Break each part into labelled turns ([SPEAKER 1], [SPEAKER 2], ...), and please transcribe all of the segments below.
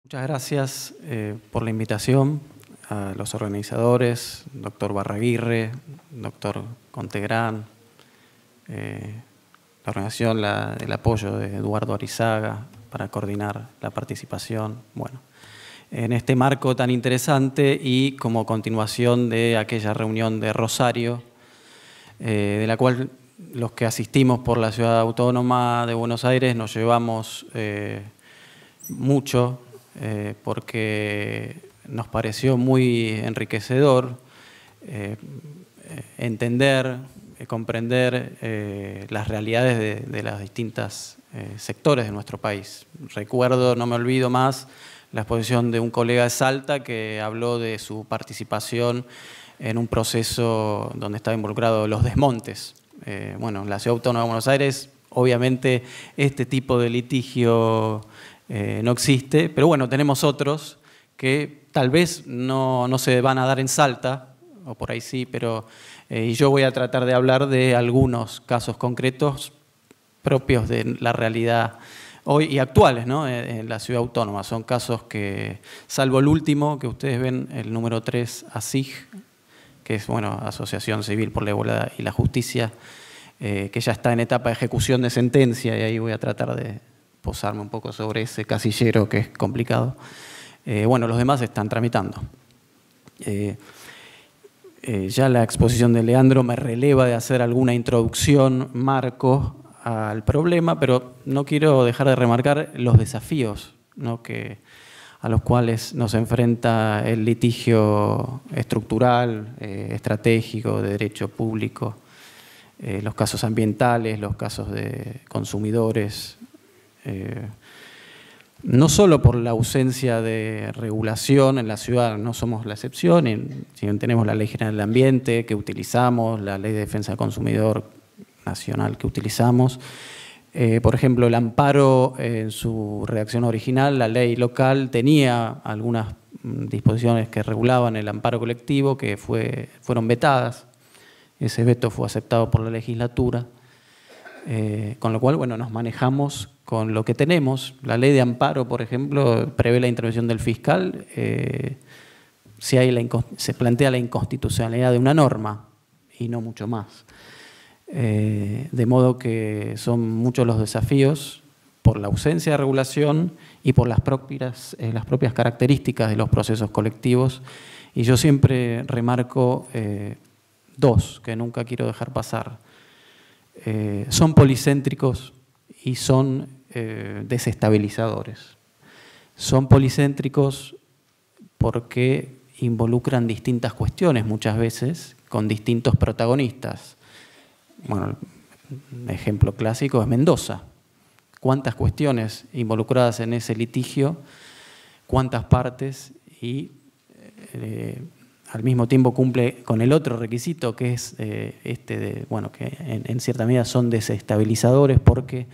[SPEAKER 1] Muchas gracias por la invitación a los organizadores, doctor Barraguirre, doctor Contegrán, la organización, el apoyo de Eduardo Arizaga para coordinar la participación. Bueno, en este marco tan interesante y como continuación de aquella reunión de Rosario, de la cual los que asistimos por la Ciudad Autónoma de Buenos Aires nos llevamos mucho, porque nos pareció muy enriquecedor entender, comprender las realidades de los distintos sectores de nuestro país. Recuerdo, no me olvido más, la exposición de un colega de Salta que habló de su participación en un proceso donde estaba involucrado los desmontes. Bueno, en la Ciudad Autónoma de Buenos Aires, obviamente, este tipo de litigio no existe, pero bueno, tenemos otros que tal vez no se van a dar en Salta, o por ahí sí, pero y yo voy a tratar de hablar de algunos casos concretos propios de la realidad hoy y actuales, ¿no? En la Ciudad Autónoma. Son casos que, salvo el último, que ustedes ven, el número 3, ACIG, que es, bueno, Asociación Civil por la Igualdad y la Justicia, que ya está en etapa de ejecución de sentencia, y ahí voy a tratar de posarme un poco sobre ese casillero que es complicado. Bueno, los demás están tramitando. Ya la exposición de Leandro me releva de hacer alguna introducción, marco al problema, pero no quiero dejar de remarcar los desafíos, ¿no?, a los cuales nos enfrenta el litigio estructural, estratégico, de derecho público, los casos ambientales, los casos de consumidores, no solo por la ausencia de regulación en la ciudad, no somos la excepción, sino tenemos la Ley General del Ambiente que utilizamos, la Ley de Defensa del Consumidor Nacional que utilizamos. Por ejemplo, el amparo en su redacción original, la ley local, tenía algunas disposiciones que regulaban el amparo colectivo que fueron vetadas. Ese veto fue aceptado por la legislatura. Con lo cual, bueno, nos manejamos con lo que tenemos. La ley de amparo, por ejemplo, prevé la intervención del fiscal si se plantea la inconstitucionalidad de una norma y no mucho más. De modo que son muchos los desafíos por la ausencia de regulación y por las propias características de los procesos colectivos. Y yo siempre remarco dos que nunca quiero dejar pasar. Son policéntricos y son desestabilizadores. Son policéntricos porque involucran distintas cuestiones muchas veces con distintos protagonistas. Bueno, un ejemplo clásico es Mendoza. ¿Cuántas cuestiones involucradas en ese litigio? ¿Cuántas partes? Y al mismo tiempo cumple con el otro requisito, que es bueno, que en cierta medida son desestabilizadores porque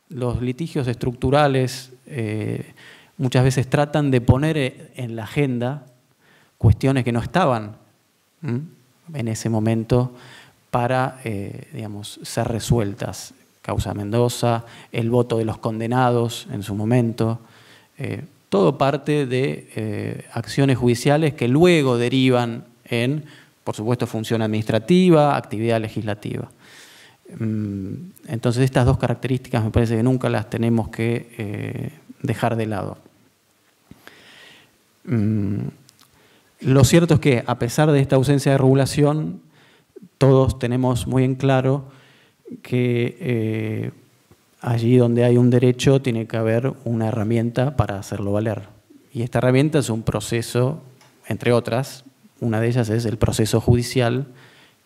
[SPEAKER 1] los litigios estructurales muchas veces tratan de poner en la agenda cuestiones que no estaban en ese momento para, digamos, ser resueltas. Causa Mendoza, el voto de los condenados en su momento, todo parte de acciones judiciales que luego derivan en, por supuesto, función administrativa, actividad legislativa. Entonces, estas dos características me parece que nunca las tenemos que dejar de lado. Lo cierto es que, a pesar de esta ausencia de regulación, todos tenemos muy en claro que allí donde hay un derecho tiene que haber una herramienta para hacerlo valer. Y esta herramienta es un proceso, entre otras, una de ellas es el proceso judicial,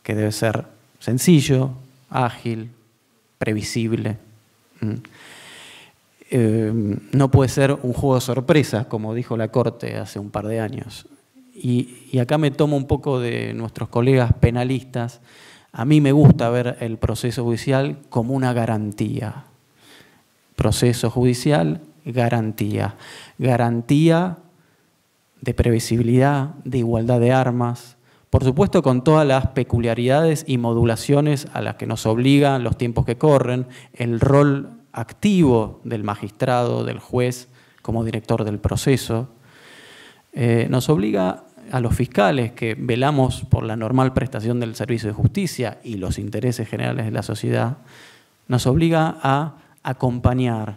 [SPEAKER 1] que debe ser sencillo, ágil, previsible. No puede ser un juego de sorpresas, como dijo la Corte hace un par de años. Y acá me tomo un poco de nuestros colegas penalistas. A mí me gusta ver el proceso judicial como una garantía. Proceso judicial, garantía. Garantía de previsibilidad, de igualdad de armas. Por supuesto, con todas las peculiaridades y modulaciones a las que nos obligan los tiempos que corren, el rol activo del magistrado, del juez, como director del proceso. Nos obliga a los fiscales que velamos por la normal prestación del servicio de justicia y los intereses generales de la sociedad, nos obliga a acompañar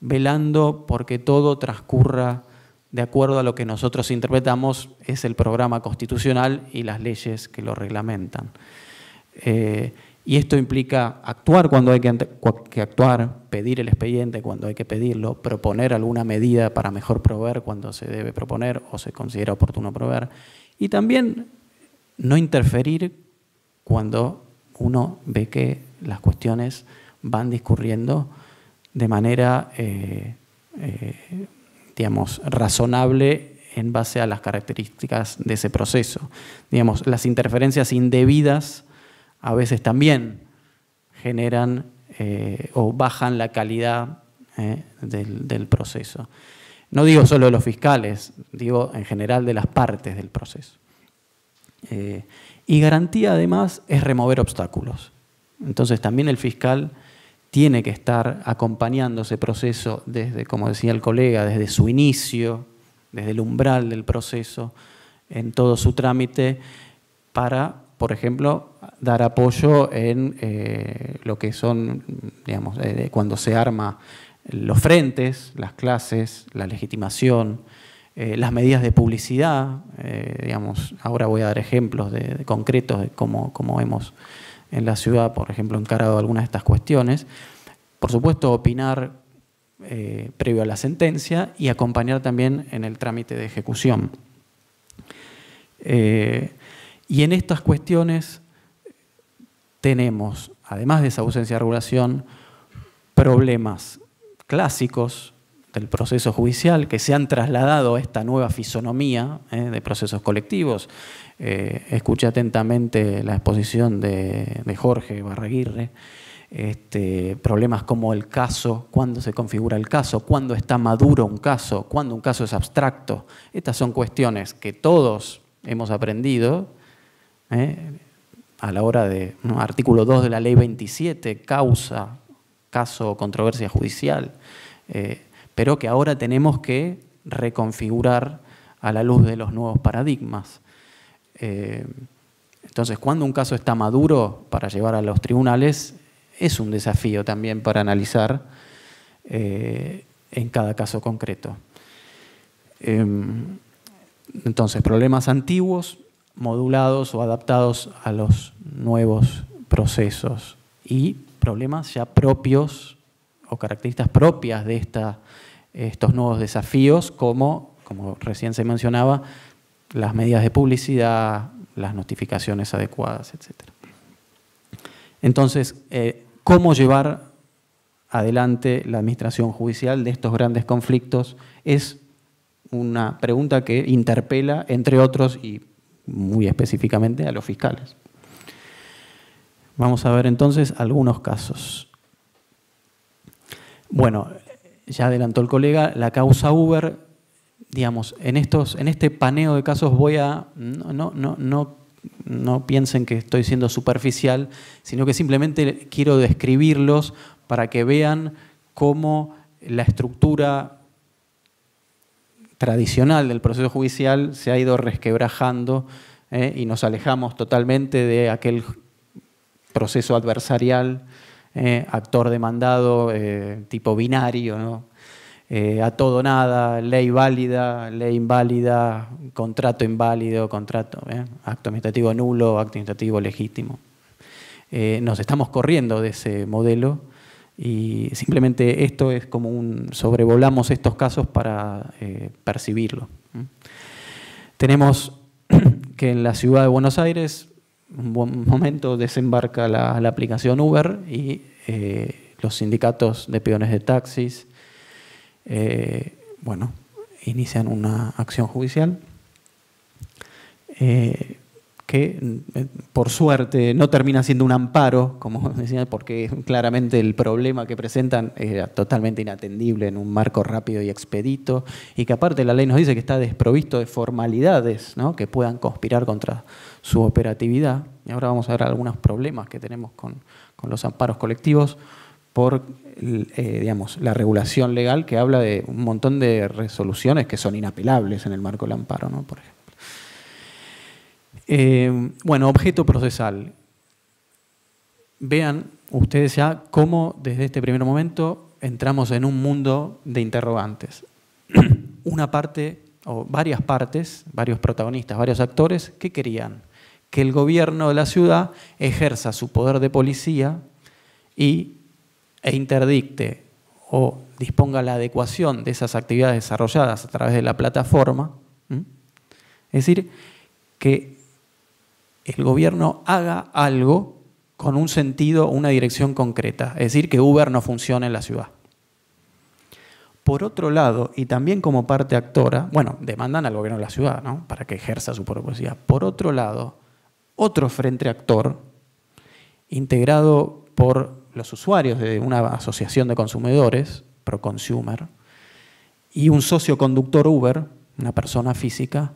[SPEAKER 1] velando porque todo transcurra de acuerdo a lo que nosotros interpretamos es el programa constitucional y las leyes que lo reglamentan. Y esto implica actuar cuando hay que actuar, pedir el expediente cuando hay que pedirlo, proponer alguna medida para mejor proveer cuando se debe proponer o se considera oportuno proveer, y también no interferir cuando uno ve que las cuestiones van discurriendo de manera, digamos, razonable en base a las características de ese proceso. Digamos, las interferencias indebidas a veces también generan o bajan la calidad del proceso. No digo solo de los fiscales, digo en general de las partes del proceso. Y garantía además es remover obstáculos. Entonces también el fiscal tiene que estar acompañando ese proceso desde, como decía el colega, desde su inicio, desde el umbral del proceso, en todo su trámite, para, por ejemplo, dar apoyo en lo que son, digamos, cuando se arma los frentes, las clases, la legitimación, las medidas de publicidad, digamos, ahora voy a dar ejemplos concretos de cómo hemos en la ciudad, por ejemplo, encarado algunas de estas cuestiones. Por supuesto, opinar previo a la sentencia y acompañar también en el trámite de ejecución. Y en estas cuestiones tenemos, además de esa ausencia de regulación, problemas clásicos del proceso judicial que se han trasladado a esta nueva fisonomía de procesos colectivos. Escuché atentamente la exposición de Jorge Barraguirre. Problemas como el caso, cuándo se configura el caso, cuándo está maduro un caso, cuándo un caso es abstracto. Estas son cuestiones que todos hemos aprendido a la hora de, ¿no? Artículo 2 de la Ley 27, causa, caso o controversia judicial, pero que ahora tenemos que reconfigurar a la luz de los nuevos paradigmas. Entonces, cuando un caso está maduro para llevar a los tribunales, es un desafío también para analizar en cada caso concreto. Entonces, problemas antiguos, modulados o adaptados a los nuevos procesos y problemas ya propios o características propias de estos nuevos desafíos como recién se mencionaba, las medidas de publicidad, las notificaciones adecuadas, etc. Entonces, ¿cómo llevar adelante la administración judicial de estos grandes conflictos? Es una pregunta que interpela, entre otros, y muy específicamente a los fiscales. Vamos a ver entonces algunos casos. Bueno, ya adelantó el colega, la causa Uber, digamos, en este paneo de casos voy a, no piensen que estoy siendo superficial, sino que simplemente quiero describirlos para que vean cómo la estructura tradicional del proceso judicial se ha ido resquebrajando y nos alejamos totalmente de aquel proceso adversarial, actor demandado, tipo binario, ¿no? A todo o nada, ley válida, ley inválida, contrato inválido, contrato, acto administrativo nulo, acto administrativo legítimo. Nos estamos corriendo de ese modelo y simplemente esto es como sobrevolamos estos casos para percibirlo. Tenemos que en la ciudad de Buenos Aires, en un buen momento desembarca la aplicación Uber y los sindicatos de peones de taxis, bueno, inician una acción judicial que por suerte no termina siendo un amparo, como decía, porque claramente el problema que presentan era totalmente inatendible en un marco rápido y expedito, y que aparte la ley nos dice que está desprovisto de formalidades, ¿no?, que puedan conspirar contra su operatividad. Y ahora vamos a ver algunos problemas que tenemos con los amparos colectivos, por digamos, la regulación legal que habla de un montón de resoluciones que son inapelables en el marco del amparo, ¿no? Por ejemplo. Bueno, objeto procesal. Vean ustedes ya cómo desde este primer momento entramos en un mundo de interrogantes. Una parte, o varias partes, varios protagonistas, varios actores, ¿qué querían? Que el gobierno de la ciudad ejerza su poder de policía e interdicte o disponga la adecuación de esas actividades desarrolladas a través de la plataforma. Es decir, que el gobierno haga algo con un sentido, una dirección concreta. Es decir, que Uber no funcione en la ciudad. Por otro lado, y también como parte actora, bueno, demandan al gobierno de la ciudad, ¿no? Para que ejerza su poder de policía. Por otro lado, otro frente actor, integrado por los usuarios de una asociación de consumidores, ProConsumer, y un socio conductor Uber, una persona física,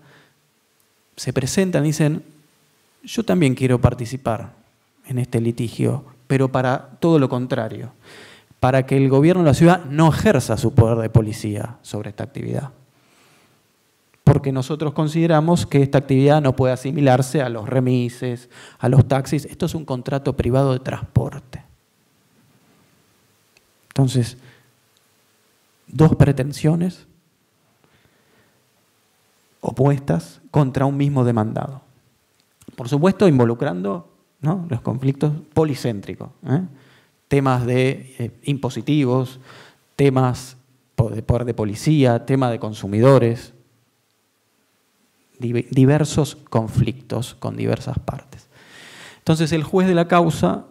[SPEAKER 1] se presentan y dicen, yo también quiero participar en este litigio, pero para todo lo contrario, para que el gobierno de la ciudad no ejerza su poder de policía sobre esta actividad. Porque nosotros consideramos que esta actividad no puede asimilarse a los remises, a los taxis. Esto es un contrato privado de transporte. Entonces, dos pretensiones opuestas contra un mismo demandado. Por supuesto, involucrando, ¿no?, los conflictos policéntricos, temas de impositivos, temas de poder de policía, temas de consumidores, diversos conflictos con diversas partes. Entonces, el juez de la causa,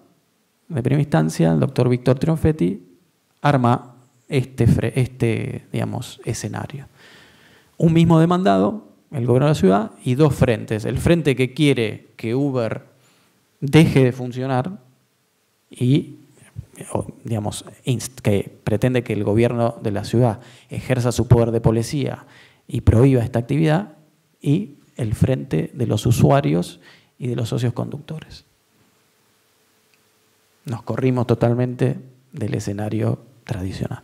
[SPEAKER 1] de primera instancia, el doctor Víctor Trionfetti, arma digamos, escenario. Un mismo demandado, el gobierno de la ciudad, y dos frentes. El frente que quiere que Uber deje de funcionar y, digamos, que pretende que el gobierno de la ciudad ejerza su poder de policía y prohíba esta actividad, y el frente de los usuarios y de los socios conductores. Nos corrimos totalmente del escenario tradicional.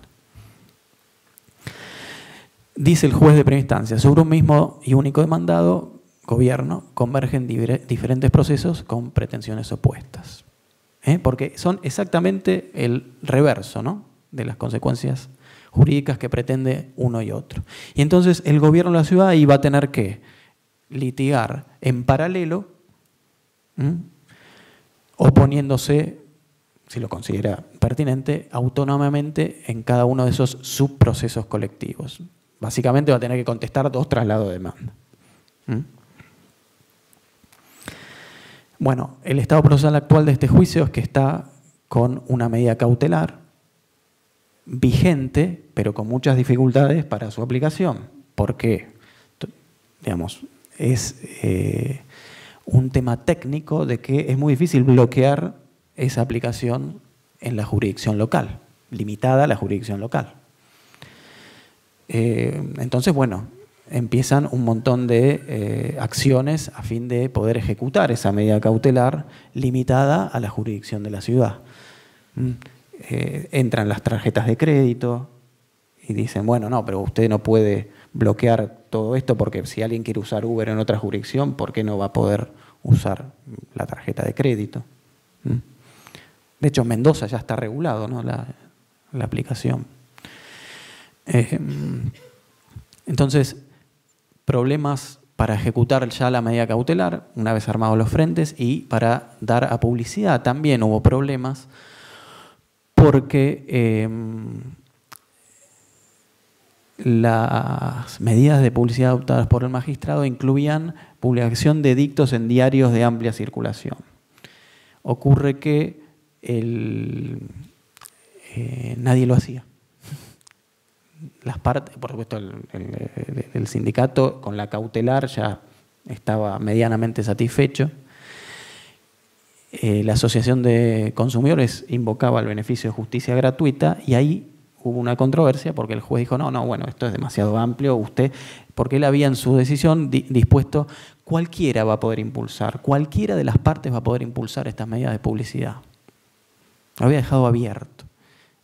[SPEAKER 1] Dice el juez de primera instancia, sobre un mismo y único demandado, gobierno, convergen diferentes procesos con pretensiones opuestas. Porque son exactamente el reverso, ¿no?, de las consecuencias jurídicas que pretende uno y otro. Y entonces el gobierno de la ciudad iba a tener que litigar en paralelo, oponiéndose, si lo considera pertinente, autónomamente en cada uno de esos subprocesos colectivos. Básicamente va a tener que contestar dos traslados de demanda. Bueno, el estado procesal actual de este juicio es que está con una medida cautelar vigente, pero con muchas dificultades para su aplicación. ¿Por qué? Digamos, es un tema técnico de que es muy difícil bloquear esa aplicación en la jurisdicción local, limitada a la jurisdicción local. Entonces, bueno, empiezan un montón de acciones a fin de poder ejecutar esa medida cautelar limitada a la jurisdicción de la ciudad. Entran las tarjetas de crédito y dicen, bueno, no, pero usted no puede bloquear todo esto porque si alguien quiere usar Uber en otra jurisdicción, ¿por qué no va a poder usar la tarjeta de crédito? De hecho, en Mendoza ya está regulado, ¿no?, la aplicación. Entonces, problemas para ejecutar ya la medida cautelar, una vez armados los frentes, y para dar a publicidad también hubo problemas porque las medidas de publicidad adoptadas por el magistrado incluían publicación de edictos en diarios de amplia circulación. Ocurre que nadie lo hacía. Las partes, por supuesto, el sindicato con la cautelar ya estaba medianamente satisfecho. La Asociación de Consumidores invocaba el beneficio de justicia gratuita y ahí hubo una controversia porque el juez dijo, no, bueno, esto es demasiado amplio, porque él había en su decisión dispuesto, cualquiera va a poder impulsar, cualquiera de las partes va a poder impulsar estas medidas de publicidad. Lo había dejado abierto.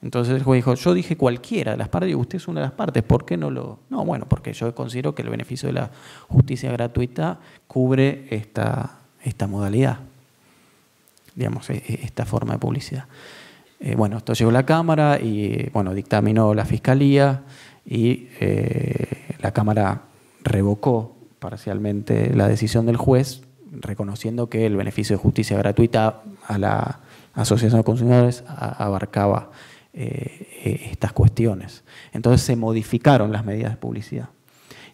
[SPEAKER 1] Entonces el juez dijo, yo dije cualquiera de las partes y usted es una de las partes, ¿por qué no lo...? No, bueno, porque yo considero que el beneficio de la justicia gratuita cubre esta modalidad, digamos, esta forma de publicidad. Bueno, esto llegó a la Cámara y, bueno, dictaminó la Fiscalía y la Cámara revocó parcialmente la decisión del juez, reconociendo que el beneficio de justicia gratuita a la Asociación de Consumidores abarcaba estas cuestiones. Entonces se modificaron las medidas de publicidad.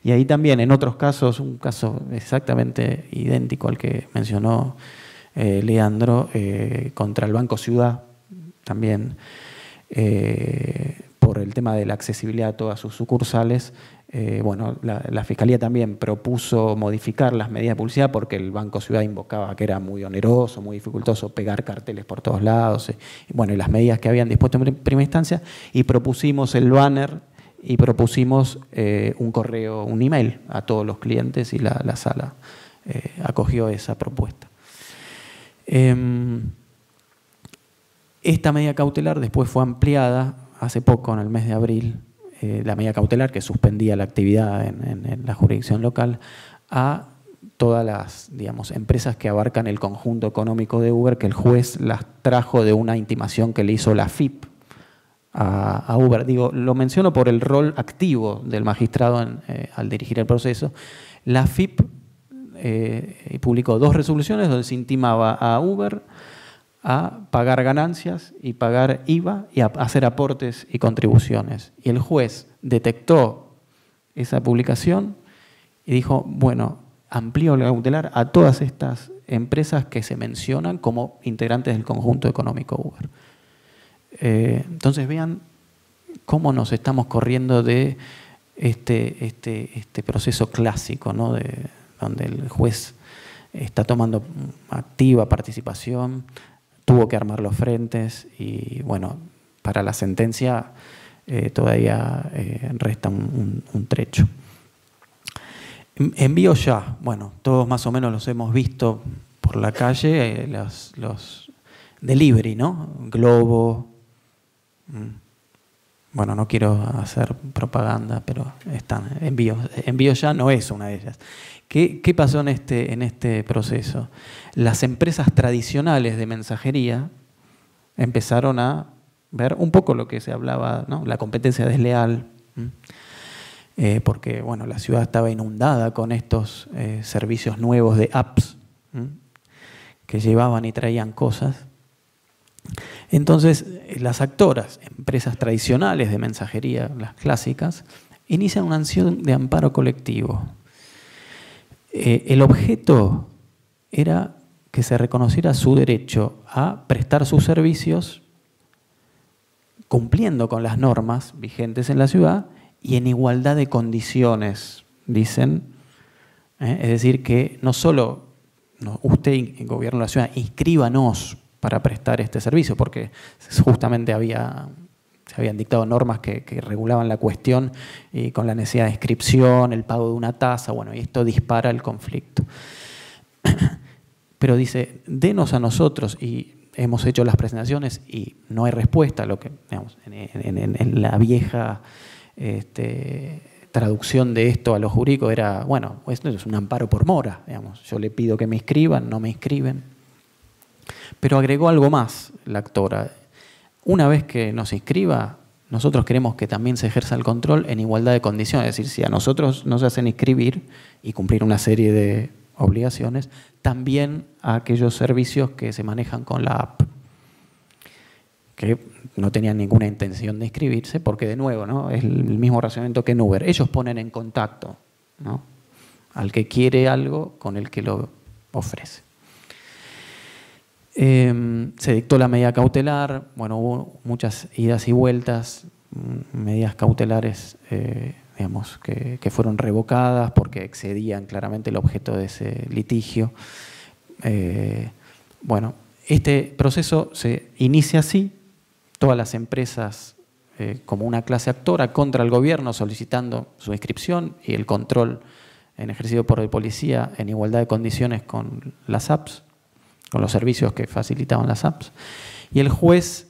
[SPEAKER 1] Y ahí también, en otros casos, un caso exactamente idéntico al que mencionó Leandro, contra el Banco Ciudad, también por el tema de la accesibilidad a todas sus sucursales. Bueno, la Fiscalía también propuso modificar las medidas de publicidad porque el Banco Ciudad invocaba que era muy oneroso, muy dificultoso pegar carteles por todos lados. Bueno, y las medidas que habían dispuesto en primera instancia, y propusimos el banner y propusimos un correo, un email a todos los clientes, y la sala acogió esa propuesta. Esta medida cautelar después fue ampliada hace poco, en el mes de abril, la medida cautelar que suspendía la actividad en la jurisdicción local, a todas las, digamos, empresas que abarcan el conjunto económico de Uber, que el juez las trajo de una intimación que le hizo la FIP a Uber. Digo, lo menciono por el rol activo del magistrado al dirigir el proceso. La FIP publicó 2 resoluciones donde se intimaba a Uber a pagar ganancias y pagar IVA y a hacer aportes y contribuciones. Y el juez detectó esa publicación y dijo, bueno, amplío la cautelar a todas estas empresas que se mencionan como integrantes del conjunto económico Uber. Entonces vean cómo nos estamos corriendo de este proceso clásico, ¿no? Donde el juez está tomando activa participación, tuvo que armar los frentes y, bueno, para la sentencia todavía resta un trecho. Envío ya, bueno, todos más o menos los hemos visto por la calle, los delivery, ¿no? Globo. Bueno, no quiero hacer propaganda, pero están. Envío ya no es una de ellas. ¿Qué pasó en este proceso? Las empresas tradicionales de mensajería empezaron a ver un poco lo que se hablaba, ¿no? La competencia desleal, porque, bueno, la ciudad estaba inundada con estos servicios nuevos de apps que llevaban y traían cosas. Entonces, las actoras, empresas tradicionales de mensajería, las clásicas, inician una acción de amparo colectivo. El objeto era que se reconociera su derecho a prestar sus servicios cumpliendo con las normas vigentes en la ciudad y en igualdad de condiciones, dicen. Es decir, que no solo usted, el gobierno de la ciudad, inscríbanos para prestar este servicio, porque justamente se habían dictado normas que regulaban la cuestión y con la necesidad de inscripción, el pago de una tasa, bueno, y esto dispara el conflicto. Pero dice, denos a nosotros, y hemos hecho las presentaciones y no hay respuesta a lo que, digamos, en la vieja traducción de esto a lo jurídico era, bueno, esto es un amparo por mora, digamos, yo le pido que me inscriban, no me inscriben. Pero agregó algo más la actora. Una vez que nos inscriba, nosotros queremos que también se ejerza el control en igualdad de condiciones. Es decir, si a nosotros nos hacen inscribir y cumplir una serie de obligaciones, también a aquellos servicios que se manejan con la app, que no tenían ninguna intención de inscribirse, porque de nuevo, ¿no? Es el mismo razonamiento que en Uber. Ellos ponen en contacto, ¿no?, al que quiere algo con el que lo ofrece. Se dictó la medida cautelar, bueno, hubo muchas idas y vueltas, medidas cautelares, digamos, que fueron revocadas porque excedían claramente el objeto de ese litigio. Bueno, este proceso se inicia así, todas las empresas como una clase actora contra el gobierno solicitando su inscripción y el control ejercido por el policía en igualdad de condiciones con las apps, con los servicios que facilitaban las apps. Y el juez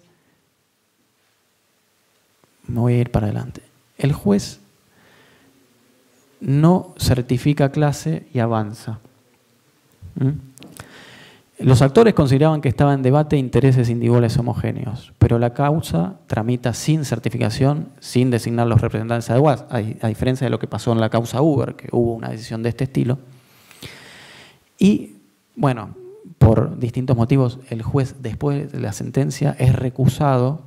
[SPEAKER 1] me voy a ir para adelante. El juez no certifica clase y avanza. Los actores consideraban que estaba en debate intereses individuales homogéneos, pero la causa tramita sin certificación, sin designar los representantes adecuados, a diferencia de lo que pasó en la causa Uber, que hubo una decisión de este estilo. Y, bueno, por distintos motivos, el juez, después de la sentencia, es recusado.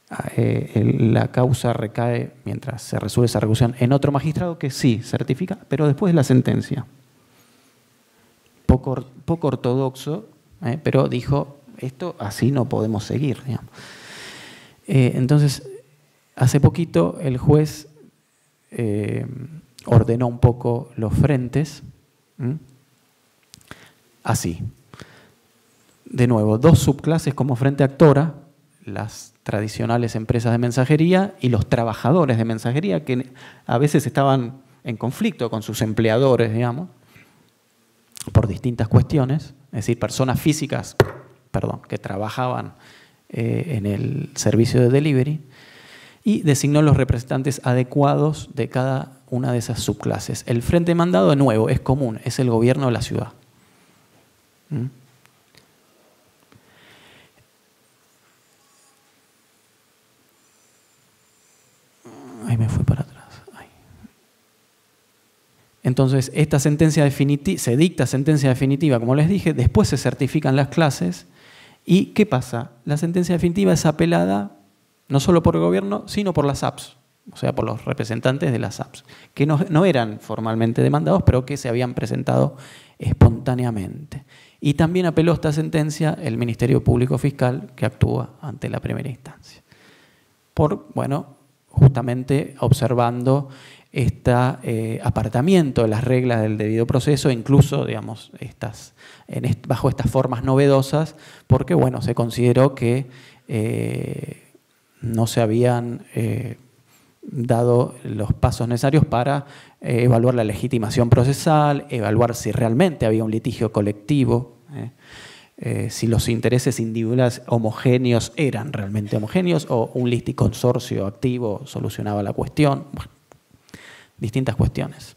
[SPEAKER 1] La causa recae, mientras se resuelve esa recusación, en otro magistrado que sí certifica, pero después de la sentencia. Poco ortodoxo, pero dijo, esto así no podemos seguir. Entonces, hace poquito el juez ordenó un poco los frentes, así. De nuevo, 2 subclases como frente actora, las tradicionales empresas de mensajería y los trabajadores de mensajería, que a veces estaban en conflicto con sus empleadores, digamos, por distintas cuestiones, es decir, personas físicas, que trabajaban en el servicio de delivery, y designó los representantes adecuados de cada una de esas subclases. El frente mandado, de nuevo, es común, es el gobierno de la ciudad. Ahí me fui para atrás. Ay. Entonces, esta sentencia definitiva, se dicta sentencia definitiva, como les dije, después se certifican las clases. ¿Y qué pasa? La sentencia definitiva es apelada no solo por el gobierno, sino por las APS, o sea, por los representantes de las APS, que no eran formalmente demandados, pero que se habían presentado espontáneamente. Y también apeló esta sentencia el Ministerio Público Fiscal, que actúa ante la primera instancia. Justamente observando este apartamiento de las reglas del debido proceso, incluso, digamos, bajo estas formas novedosas, porque, se consideró que no se habían dado los pasos necesarios para evaluar la legitimación procesal, evaluar si realmente había un litigio colectivo, si los intereses individuales homogéneos eran realmente homogéneos o un listiconsorcio activo solucionaba la cuestión. Bueno, distintas cuestiones.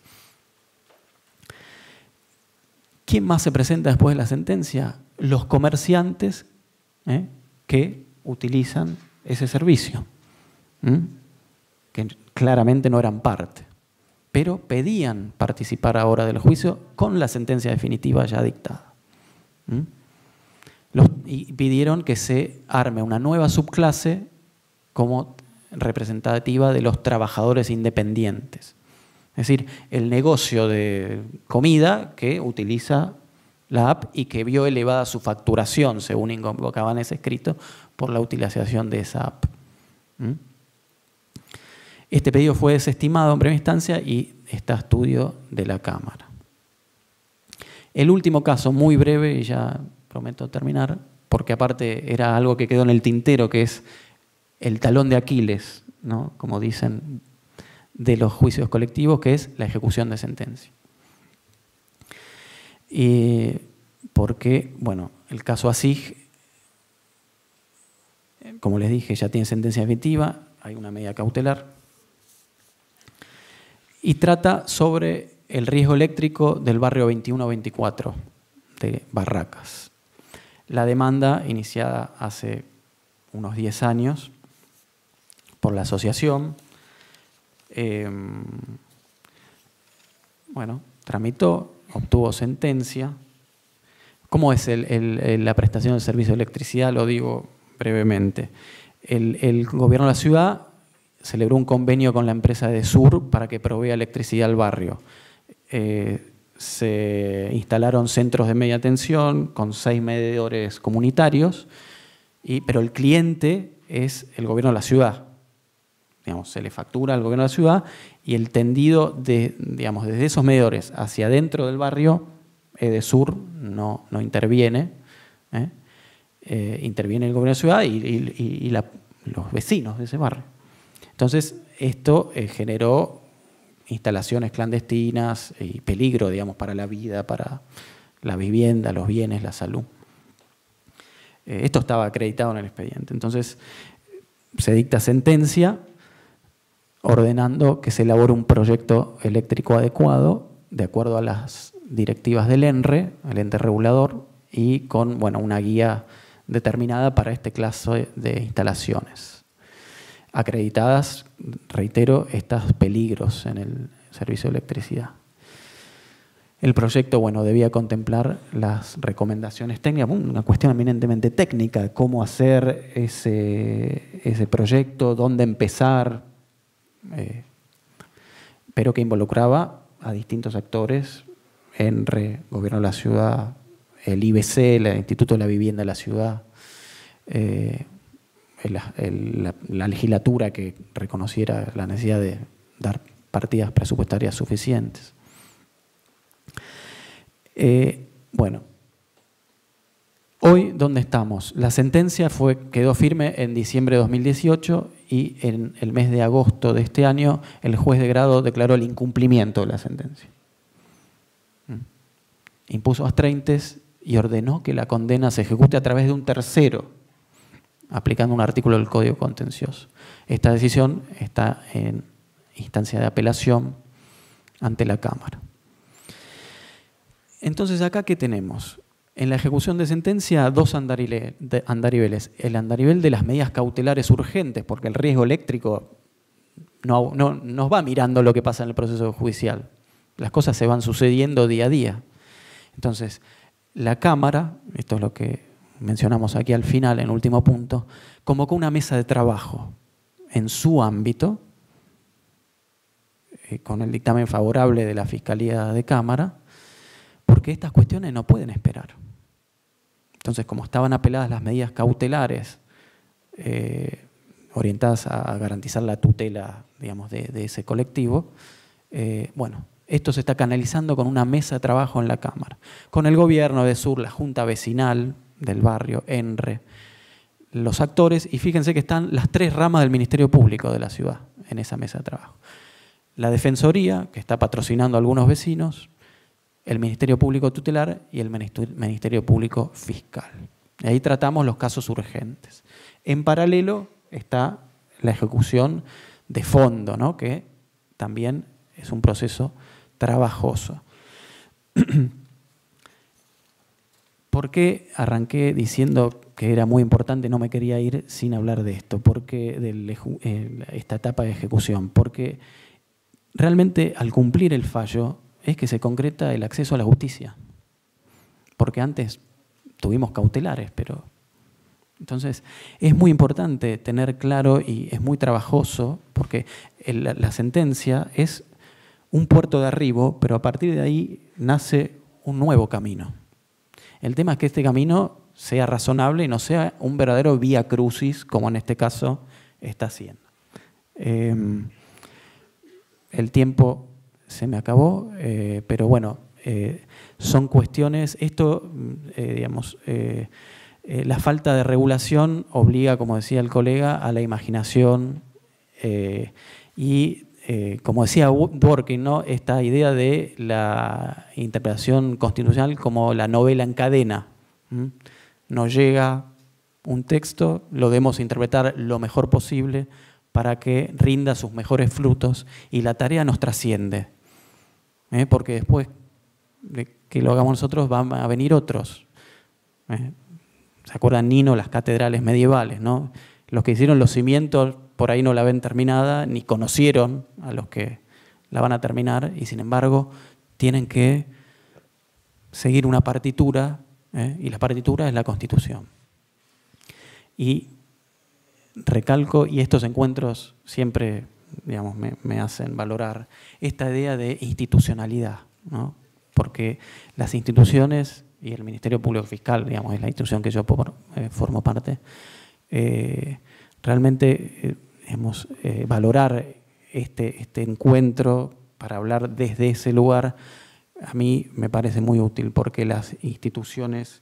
[SPEAKER 1] ¿Quién más se presenta después de la sentencia? Los comerciantes que utilizan ese servicio, que claramente no eran parte, pero pedían participar ahora del juicio con la sentencia definitiva ya dictada. Y pidieron que se arme una nueva subclase como representativa de los trabajadores independientes. Es decir, el negocio de comida que utiliza la app y que vio elevada su facturación, según invocaban ese escrito, por la utilización de esa app. Este pedido fue desestimado en primera instancia y está a estudio de la Cámara. El último caso, muy breve, y ya prometo terminar, porque aparte era algo que quedó en el tintero, que es el talón de Aquiles, ¿no? Como dicen, de los juicios colectivos, que es la ejecución de sentencia. Y porque, el caso ASIG, como les dije, ya tiene sentencia definitiva, hay una medida cautelar, y trata sobre el riesgo eléctrico del barrio 21-24 de Barracas. La demanda, iniciada hace unos 10 años por la asociación, tramitó, obtuvo sentencia. ¿Cómo es la prestación del servicio de electricidad? Lo digo brevemente. El gobierno de la ciudad celebró un convenio con la empresa de Sur para que provea electricidad al barrio. Se instalaron centros de media tensión con 6 medidores comunitarios, pero el cliente es el gobierno de la ciudad. Se le factura al gobierno de la ciudad y el tendido desde esos medidores hacia adentro del barrio, Edesur no interviene, interviene el gobierno de la ciudad y los vecinos de ese barrio. Entonces, esto generó instalaciones clandestinas y peligro, para la vida, para la vivienda, los bienes, la salud. Esto estaba acreditado en el expediente. Entonces, se dicta sentencia ordenando que se elabore un proyecto eléctrico adecuado de acuerdo a las directivas del ENRE, el ente regulador, y con una guía determinada para este clase de instalaciones. Acreditadas, reitero, estos peligros en el servicio de electricidad. El proyecto, debía contemplar las recomendaciones técnicas, una cuestión eminentemente técnica, cómo hacer ese proyecto, dónde empezar, pero que involucraba a distintos actores, ENRE, Gobierno de la Ciudad, el IBC, el Instituto de la Vivienda de la Ciudad, la legislatura que reconociera la necesidad de dar partidas presupuestarias suficientes. Hoy, ¿dónde estamos? La sentencia quedó firme en diciembre de 2018 y en el mes de agosto de este año el juez de grado declaró el incumplimiento de la sentencia. Impuso astreintes y ordenó que la condena se ejecute a través de un tercero, aplicando un artículo del Código Contencioso. Esta decisión está en instancia de apelación ante la Cámara. Entonces, ¿acá qué tenemos? En la ejecución de sentencia, dos andariveles. El andarivel de las medidas cautelares urgentes, porque el riesgo eléctrico no nos va mirando lo que pasa en el proceso judicial. Las cosas se van sucediendo día a día. Entonces, la Cámara, esto es lo que mencionamos aquí al final, en el último punto, convocó una mesa de trabajo en su ámbito, con el dictamen favorable de la Fiscalía de Cámara, porque estas cuestiones no pueden esperar. Entonces, como estaban apeladas las medidas cautelares orientadas a garantizar la tutela, digamos, de ese colectivo, esto se está canalizando con una mesa de trabajo en la Cámara, con el Gobierno de Sur, la Junta Vecinal del barrio, ENRE, los actores, y fíjense que están las tres ramas del Ministerio Público de la ciudad en esa mesa de trabajo. La Defensoría, que está patrocinando a algunos vecinos, el Ministerio Público Tutelar y el Ministerio Público Fiscal. Y ahí tratamos los casos urgentes. En paralelo está la ejecución de fondo, ¿no?, que también es un proceso trabajoso. ¿Por qué arranqué diciendo que era muy importante? No me quería ir sin hablar de esto, porque de esta etapa de ejecución. Porque realmente al cumplir el fallo es que se concreta el acceso a la justicia. Porque antes tuvimos cautelares, pero... Entonces, es muy importante tener claro, y es muy trabajoso, porque la sentencia es un puerto de arribo, pero a partir de ahí nace un nuevo camino. El tema es que este camino sea razonable y no sea un verdadero vía crucis, como en este caso está siendo. El tiempo se me acabó, pero bueno, son cuestiones, la falta de regulación obliga, como decía el colega, a la imaginación y, como decía Dworkin, ¿no?, esta idea de la interpretación constitucional como la novela en cadena. Nos llega un texto, lo debemos interpretar lo mejor posible para que rinda sus mejores frutos y la tarea nos trasciende. Porque después de que lo hagamos nosotros van a venir otros. ¿Se acuerdan, Nino, las catedrales medievales, ¿no? Los que hicieron los cimientos por ahí no la ven terminada, ni conocieron a los que la van a terminar, y sin embargo tienen que seguir una partitura, y la partitura es la Constitución. Y recalco, y estos encuentros siempre, digamos, me hacen valorar esta idea de institucionalidad, ¿no? Porque las instituciones y el Ministerio Público Fiscal, digamos, es la institución que yo formo parte, realmente valorar este encuentro para hablar desde ese lugar, a mí me parece muy útil, porque las instituciones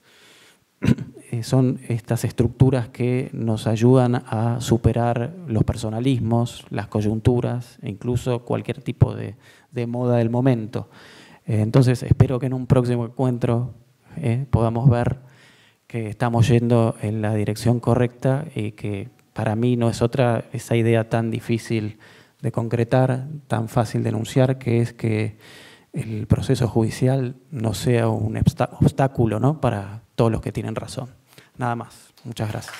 [SPEAKER 1] son estas estructuras que nos ayudan a superar los personalismos, las coyunturas e incluso cualquier tipo de moda del momento. Entonces espero que en un próximo encuentro podamos ver que estamos yendo en la dirección correcta y que para mí no es otra, esa idea tan difícil de concretar, tan fácil de enunciar, que es que el proceso judicial no sea un obstáculo, ¿no?, para todos los que tienen razón. Nada más. Muchas gracias.